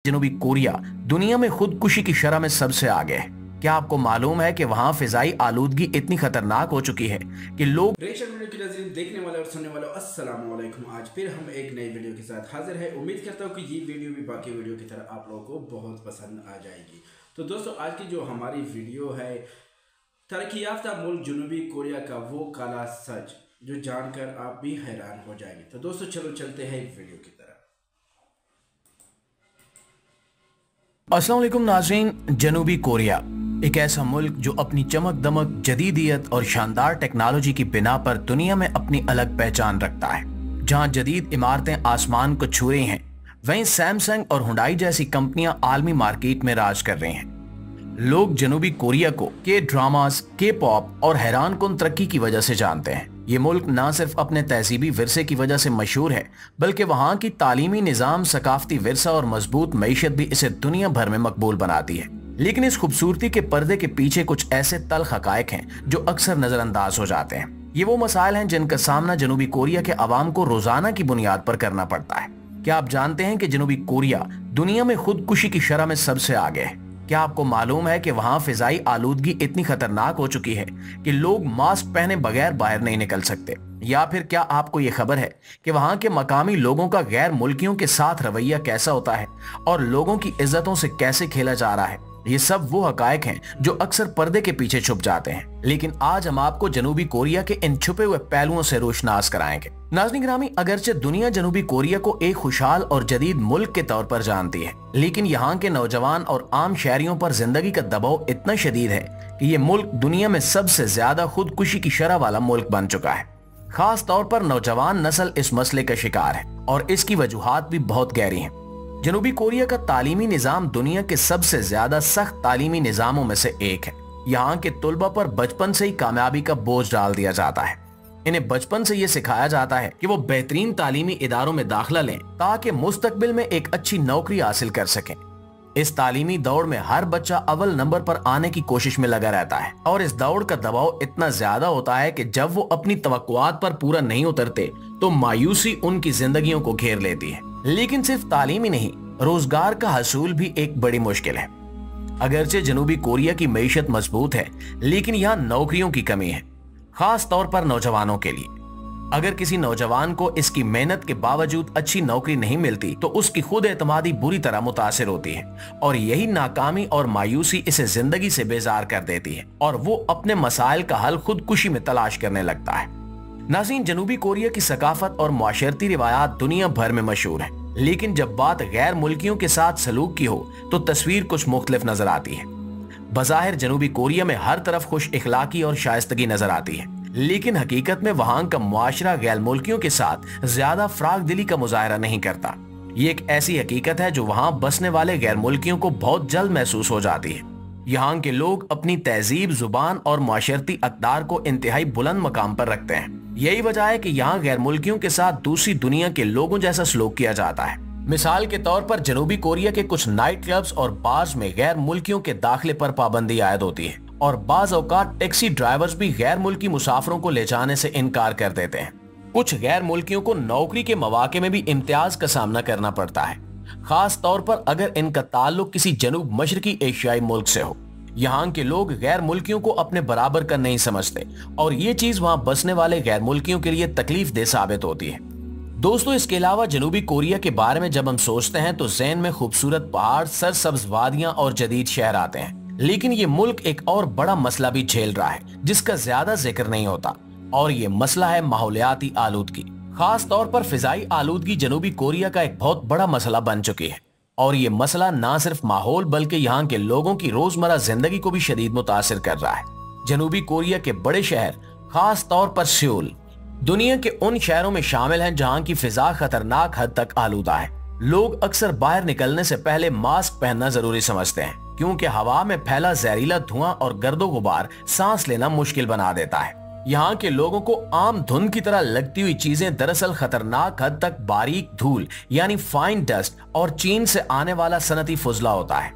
जनूबी कोरिया दुनिया में खुदकुशी की शरह में सबसे आगे है। क्या आपको मालूम है कि वहां फिजाई आलूदगी इतनी खतरनाक हो चुकी है कि लोग रिएक्शन वीडियो की नज़रीन देखने वाले और सुनने वाले अस्सलाम वालेकुम। आज फिर हम एक नई वीडियो के साथ हाजिर है। उम्मीद करता हूँ कि ये वीडियो भी बाकी वीडियो की तरह आप लोगों को बहुत पसंद आ जाएगी। तो दोस्तों, आज की जो हमारी वीडियो है तरक्की याफ्ता मुल्क जनूबी कोरिया का वो काला सच जो जानकर आप भी हैरान हो जाएंगे। तो दोस्तों चलो चलते हैं वीडियो की तरफ। अस्सलाम वालेकुम नाज़रीन, जनूबी कोरिया एक ऐसा मुल्क जो अपनी चमक दमक, जदीदियत और शानदार टेक्नोलॉजी की बिना पर दुनिया में अपनी अलग पहचान रखता है। जहां जदीद इमारतें आसमान को छू रही हैं, वहीं सैमसंग और हुंडई जैसी कंपनियां आलमी मार्केट में राज कर रही हैं। लोग जनूबी कोरिया को के ड्रामास, के पॉप और हैरानकुन तरक्की की वजह से जानते हैं। ये मुल्क न सिर्फ अपने तहजीबी विरसे की वजह से मशहूर है, बल्कि वहाँ की तालीमी निज़ाम, सकाफती विरसा और मजबूत मईशत भी इसे दुनिया भर में मकबूल बनाती है। लेकिन इस खूबसूरती के पर्दे के पीछे कुछ ऐसे तल्ख हकायक हैं जो अक्सर नजरअंदाज हो जाते हैं। ये वो मसाइल हैं जिनका सामना जनूबी कोरिया के अवाम को रोजाना की बुनियाद पर करना पड़ता है। क्या आप जानते हैं कि जनूबी कोरिया दुनिया में खुदकुशी की शरह में सबसे आगे है? क्या आपको मालूम है कि वहां फिजाई आलूदगी इतनी खतरनाक हो चुकी है कि लोग मास्क पहने बगैर बाहर नहीं निकल सकते? या फिर क्या आपको ये खबर है कि वहां के मकामी लोगों का गैर मुल्कियों के साथ रवैया कैसा होता है और लोगों की इज्जतों से कैसे खेला जा रहा है? ये सब वो हकायक हैं जो अक्सर पर्दे के पीछे छुप जाते हैं। लेकिन आज हम आपको जनूबी कोरिया के इन छुपे हुए पहलुओं से रोशनास कराएंगे। नाज़रीन गिरामी, अगरचे दुनिया जनूबी कोरिया को एक खुशहाल और जदीद मुल्क के तौर पर जानती है, लेकिन यहाँ के नौजवान और आम शहरियों पर जिंदगी का दबाव इतना शदीद है कि ये मुल्क दुनिया में सबसे ज्यादा खुदकुशी की शरह वाला मुल्क बन चुका है। खास तौर पर नौजवान नस्ल इस मसले का शिकार है और इसकी वजूहात भी बहुत गहरी हैं। जनूबी कोरिया का तालीमी निज़ाम दुनिया के सबसे ज्यादा सख्त तालीमी निज़ामों में से एक है। यहाँ के तुलबा पर बचपन से ही कामयाबी का बोझ डाल दिया जाता है। इन्हें बचपन से ये सिखाया जाता है कि वो बेहतरीन तालीमी इदारों में दाखिला लें ताकि मुस्तकबिल में एक अच्छी नौकरी हासिल कर सकें। इस तालीमी दौड़ में हर बच्चा अव्वल नंबर पर आने की कोशिश में लगा रहता है और इस दौड़ का दबाव इतना ज्यादा होता है कि जब वो अपनी तवक्कुआत पर पूरा नहीं उतरते तो मायूसी उनकी जिंदगियों को घेर लेती है। लेकिन सिर्फ तालीम ही नहीं, रोजगार का हसूल भी एक बड़ी मुश्किल है। अगरचे जनूबी कोरिया की मईशत मजबूत है, लेकिन यहाँ नौकरियों की कमी है, खास तौर पर नौजवानों के लिए। अगर किसी नौजवान को इसकी मेहनत के बावजूद अच्छी नौकरी नहीं मिलती तो उसकी खुद एतमादी बुरी तरह मुतासिर होती है और यही नाकामी और मायूसी इसे जिंदगी से बेजार कर देती है और वो अपने मसाइल का हल खुदकुशी में तलाश करने लगता है। नाज़रीन, जनूबी कोरिया की सकाफत और माशरती रिवायात दुनिया भर में मशहूर है, लेकिन जब बात गैर मुल्कियों के साथ सलूक की हो तो तस्वीर कुछ मुख्तलिफ नजर आती है। बज़ाहिर जनूबी कोरिया में हर तरफ खुश इखलाकी और शाइस्तगी नजर आती है, लेकिन हकीकत में वहां का मुआशरा गैर मुल्कियों के साथ ज्यादा फराग दिली का मुजाहरा नहीं करता। ये एक ऐसी हकीकत है जो वहां बसने वाले गैर मुल्कियों को बहुत जल्द महसूस हो जाती है। यहाँ के लोग अपनी तहजीब, जुबान और माशरती अक़दार को इंतहाई बुलंद मकाम पर रखते हैं। यही वजह है कि यहाँ गैर मुल्कियों के साथ दूसरी दुनिया के लोगों जैसा सलूक किया जाता है। मिसाल के तौर पर जनूबी कोरिया के कुछ नाइट क्लब्स और बार्स में गैर मुल्कियों के दाखिले पर पाबंदी आयद होती है और बाज औकात टैक्सी ड्राइवर्स भी गैर मुल्की मुसाफिरों को ले जाने से इनकार कर देते हैं। कुछ गैर मुल्कियों को नौकरी के मौके में भी इम्तियाज का सामना करना पड़ता है, खास तौर पर अगर इनका ताल्लुक किसी जनूब मशरकी एशियाई मुल्क से हो। यहाँ के लोग गैर मुल्कियों को अपने बराबर का नहीं समझते और ये चीज वहाँ बसने वाले गैर मुल्कियों के लिए तकलीफ दे साबित होती है। दोस्तों, इसके अलावा जनूबी कोरिया के बारे में जब हम सोचते हैं तो ज़हन में खूबसूरत पहाड़, सरसब्ज वादियां और जदीद शहर आते हैं, लेकिन ये मुल्क एक और बड़ा मसला भी झेल रहा है जिसका ज्यादा जिक्र नहीं होता, और ये मसला है माहौलियाती आलूदगी। खास तौर पर फिजाई आलूदगी जनूबी कोरिया का एक बहुत बड़ा मसला बन चुकी है और ये मसला न सिर्फ माहौल बल्कि यहाँ के लोगों की रोजमर्रा जिंदगी को भी शदीद मुतासिर कर रहा है। जनूबी कोरिया के बड़े शहर, खास तौर पर सियोल, दुनिया के उन शहरों में शामिल हैं जहां की फिजा खतरनाक हद तक आलूदा है। लोग अक्सर बाहर निकलने से पहले मास्क पहनना जरूरी समझते हैं क्योंकि हवा में फैला जहरीला धुआं और गर्दो गुबार सांस लेना मुश्किल बना देता है। यहाँ के लोगों को आम धुंध की तरह लगती हुई चीजें दरअसल खतरनाक हद तक बारीक धूल यानी फाइन डस्ट और चीन से आने वाला सनती फुजला होता है।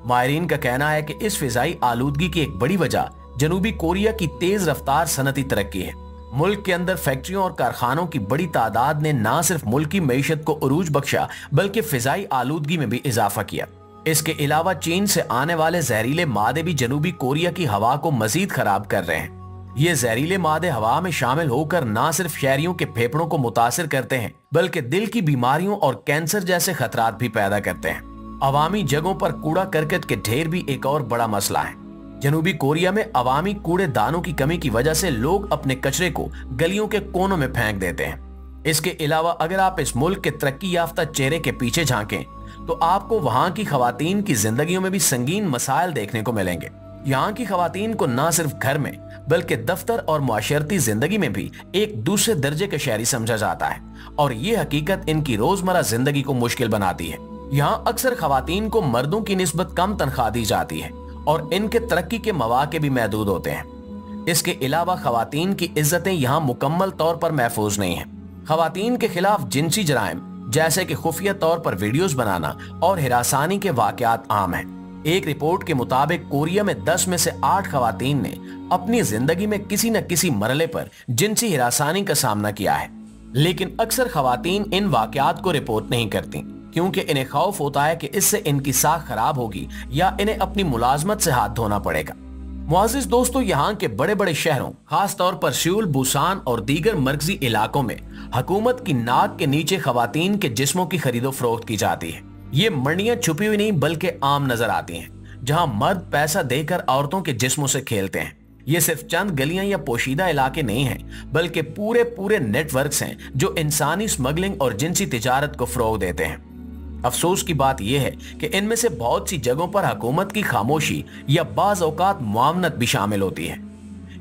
माहिरीन का कहना है कि इस फिजाई आलूदगी की एक बड़ी वजह जनूबी कोरिया की तेज रफ्तार सनती तरक्की है। मुल्क के अंदर फैक्ट्रियों और कारखानों की बड़ी तादाद ने न सिर्फ मुल्क की मईशत को उरूज बख्शा बल्कि फिजाई आलूदगी में भी इजाफा किया। इसके अलावा चीन से आने वाले जहरीले मादे भी जनूबी कोरिया की हवा को मजीद खराब कर रहे हैं। ये जहरीले मादे हवा में शामिल होकर न सिर्फ शहरियों के फेफड़ों को मुतासिर करते हैं बल्कि दिल की बीमारियों और कैंसर जैसे खतरात भी पैदा करते हैं। अवामी जगहों पर कूड़ा करकट के ढेर भी एक और बड़ा मसला है। जनूबी कोरिया में अवामी कूड़ेदानों की कमी की वजह से लोग अपने कचरे को गलियों के कोनों में फेंक देते हैं। इसके अलावा अगर आप इस मुल्क के तरक्की याफ्ता चेहरे के पीछे झांकें तो आपको वहां की खवातीन की जिंदगियों में भी संगीन मसाइल देखने को मिलेंगे। यहाँ की खवातीन को न सिर्फ घर में बल्कि दफ्तर और मुआशरती जिंदगी में भी एक दूसरे दर्जे के शहरी समझा जाता है और ये हकीकत इनकी रोजमर्रा जिंदगी को मुश्किल बनाती है। यहाँ अक्सर खवातीन को मर्दों की निस्बत कम तनख्वाह दी जाती है और इनके तरक्की के मौके भी महदूद होते हैं। इसके अलावा खवातीन की इज्जतें यहाँ मुकम्मल तौर पर महफूज नहीं है। खवातीन के खिलाफ जिनसी जराइम जैसे कि खुफिया तौर पर वीडियोस बनाना और हिरासानी के वाकयात आम हैं। एक रिपोर्ट के मुताबिक कोरिया में 10 में से 8 खवातीन ने अपनी जिंदगी में किसी न किसी मरहले पर जिनसी हिरासानी का सामना किया है, लेकिन अक्सर खवातीन इन वाकयात को रिपोर्ट नहीं करती क्योंकि इन्हें खौफ होता है कि इससे इनकी साख खराब होगी या इन्हें अपनी मुलाजमत से हाथ धोना पड़ेगा। मुआजिज दोस्तों, यहाँ के बड़े बड़े शहरों खास तौर पर सियोल, बुसान और दीगर मरकजी इलाकों में हुकूमत की नाक के नीचे खवातीन के जिस्मों की खरीदो फरोख्त की जाती है। ये मंडियां छुपी हुई नहीं बल्कि आम नजर आती हैं, जहां मर्द पैसा देकर औरतों के जिस्मों से खेलते हैं। ये सिर्फ चंद गलियां या पोशीदा इलाके नहीं हैं बल्कि पूरे पूरे नेटवर्क्स हैं जो इंसानी स्मगलिंग और जिनसी तिजारत को फरोग देते हैं। अफसोस की बात यह है कि इनमें से बहुत सी जगहों पर हुकूमत की खामोशी या बाज औकात मुआवनत भी शामिल होती है।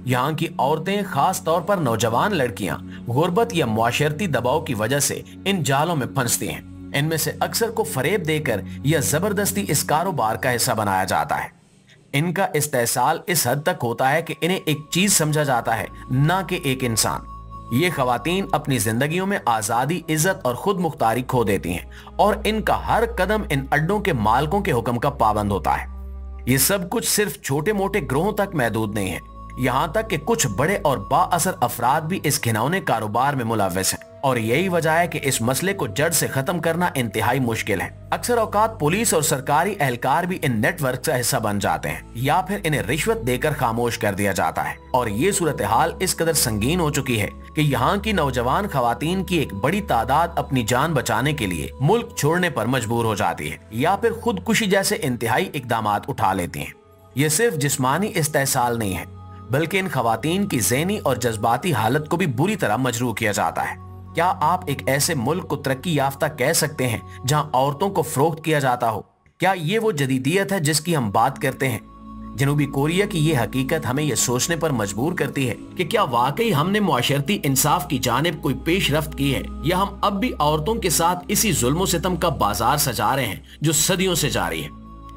यहाँ की औरतें, खास तौर पर नौजवान लड़कियां, गुर्बत या मुआशरती दबाव की वजह से इन जालों में फंसती हैं। इनमें से अक्सर को फरेब देकर या जबरदस्ती इस कारोबार का हिस्सा बनाया जाता है। इनका इस्तेसाल इस हद तक होता है कि इन्हें एक चीज समझा जाता है, ना कि एक इंसान। ये खवातीन अपनी जिंदगियों में आजादी, इज्जत और खुद मुख्तारी खो देती हैं और इनका हर कदम इन अड्डों के मालिकों के हुक्म का पाबंद होता है। ये सब कुछ सिर्फ छोटे मोटे ग्रोहों तक महदूद नहीं है, यहाँ तक कि कुछ बड़े और बाअसर अफराद भी इस घिनौने कारोबार में मुलव्वस हैं और यही वजह है कि इस मसले को जड़ से खत्म करना इंतहाई मुश्किल है। अक्सर औकात पुलिस और सरकारी एहलकार भी इन नेटवर्क का हिस्सा बन जाते हैं या फिर इन्हें रिश्वत देकर खामोश कर दिया जाता है और ये सूरत हाल इस कदर संगीन हो चुकी है कि यहाँ की नौजवान खवातीन की एक बड़ी तादाद अपनी जान बचाने के लिए मुल्क छोड़ने पर मजबूर हो जाती है या फिर खुदकुशी जैसे इंतहाई इकदाम उठा लेती है। ये सिर्फ जिस्मानी इस्तेसाल नहीं है बल्कि इन खवातीन की ज़हनी और जज्बाती हालत को भी बुरी तरह मजरूह किया जाता है। क्या आप एक ऐसे मुल्क को तरक्की याफ्ता कह सकते हैं जहां औरतों को फरोख्त किया जाता हो? क्या ये वो जदीदियत है जिसकी हम बात करते हैं? जनूबी कोरिया की ये हकीकत हमें यह सोचने पर मजबूर करती है कि क्या वाकई हमने मुआशरती इंसाफ की जानिब कोई पेशरफ्त की है या हम अब भी औरतों के साथ इसी जुल्म सितम का बाजार सजा रहे हैं जो सदियों से जारी है।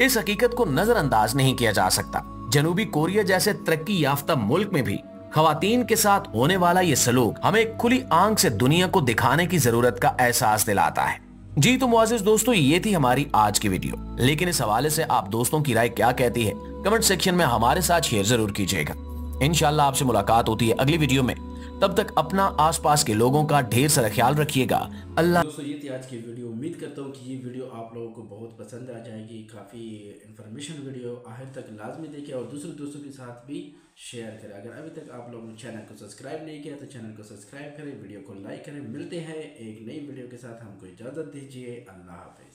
इस हकीकत को नजरअंदाज नहीं किया जा सकता। जनूबी कोरिया जैसे तरक्की याफ्ता मुल्क में भी खवातीन के साथ होने वाला ये सलूक हमें खुली आंख से दुनिया को दिखाने की जरूरत का एहसास दिलाता है। जी तो मुआज़िज़ दोस्तों, ये थी हमारी आज की वीडियो, लेकिन इस हवाले से आप दोस्तों की राय क्या कहती है कमेंट सेक्शन में हमारे साथ शेयर जरूर कीजिएगा। इंशाल्लाह आपसे मुलाकात होती है अगली वीडियो में। तब तक अपना आसपास के लोगों का ढेर सारा ख्याल रखिएगा। अल्लाह। दोस्तों, ये थी आज की वीडियो। उम्मीद करता हूँ कि ये वीडियो आप लोगों को बहुत पसंद आ जाएगी। काफ़ी इन्फॉर्मेशन वीडियो, आखिर तक लाजमी देखें और दूसरे दोस्तों के साथ भी शेयर करें। अगर अभी तक आप लोगों ने चैनल को सब्सक्राइब नहीं किया तो चैनल को सब्सक्राइब करें, वीडियो को लाइक करें। मिलते हैं एक नई वीडियो के साथ, हमको इजाज़त दीजिए। अल्लाह हाफिज़।